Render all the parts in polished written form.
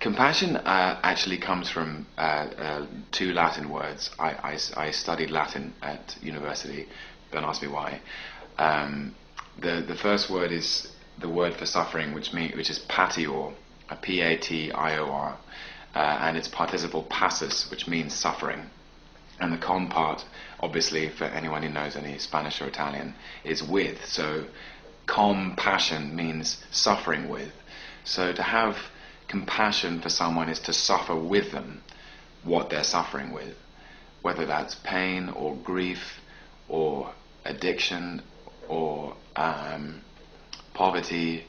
Compassion actually comes from two Latin words. I studied Latin at university. Don't ask me why. The first word is the word for suffering, which is patior, P-A-T-I-O-R, and it's participle passus, which means suffering. And the com part, obviously, for anyone who knows any Spanish or Italian, is with. So compassion means suffering with. So to have compassion for someone is to suffer with them what they're suffering with, whether that's pain or grief or addiction or poverty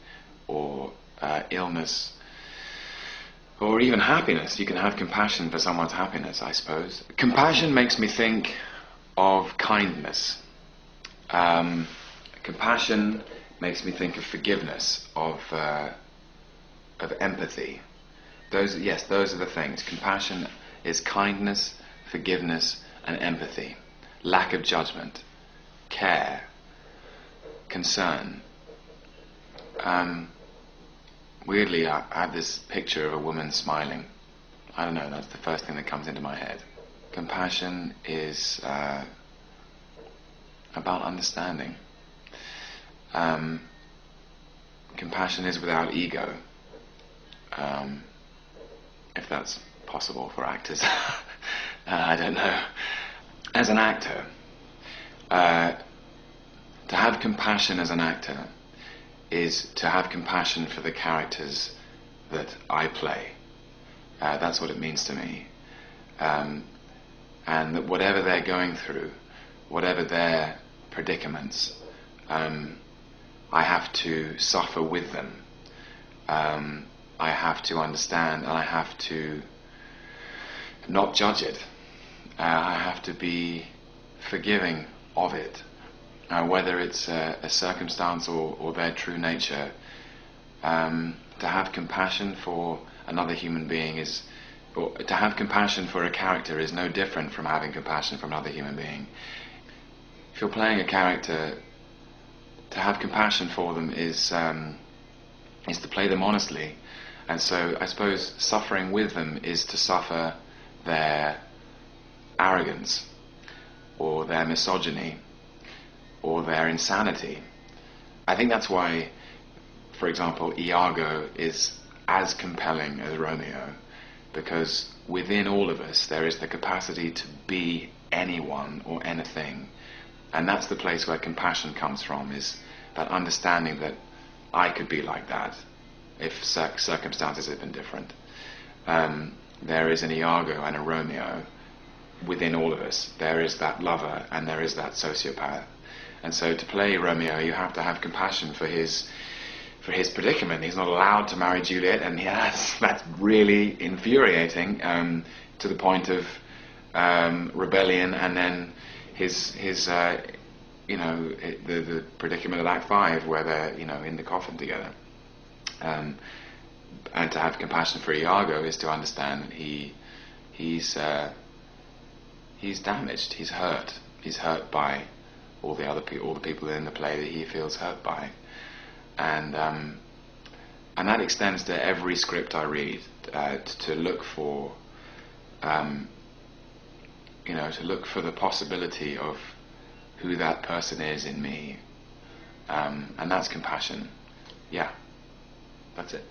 or illness or even happiness. You can have compassion for someone's happiness, I suppose. Compassion makes me think of kindness. Compassion makes me think of forgiveness, of empathy. Those are the things. Compassion is kindness, forgiveness, and empathy. Lack of judgment, care, concern. Weirdly, I had this picture of a woman smiling. I don't know, that's the first thing that comes into my head. Compassion is about understanding. Compassion is without ego. If that's possible for actors. I don't know. As an actor, to have compassion as an actor is to have compassion for the characters that I play. That's what it means to me. And that whatever they're going through, whatever their predicaments, I have to suffer with them. I have to understand, and I have to not judge it. I have to be forgiving of it, whether it's a circumstance or their true nature. To have compassion for another human being or to have compassion for a character is no different from having compassion for another human being. If you're playing a character, to have compassion for them is to play them honestly. And so I suppose suffering with them is to suffer their arrogance or their misogyny or their insanity. I think that's why, for example, Iago is as compelling as Romeo, because within all of us there is the capacity to be anyone or anything. And that's the place where compassion comes from, is that understanding that I could be like that if circumstances had been different. There is an Iago and a Romeo within all of us. There is that lover and there is that sociopath. And so to play Romeo, you have to have compassion for his predicament. He's not allowed to marry Juliet, and that's really infuriating, to the point of rebellion, and then the predicament of Act 5 where they're in the coffin together. And to have compassion for Iago is to understand he's damaged, he's hurt by all the people in the play that he feels hurt by, and that extends to every script I read, to look for the possibility of who that person is in me, and that's compassion. Yeah, that's it.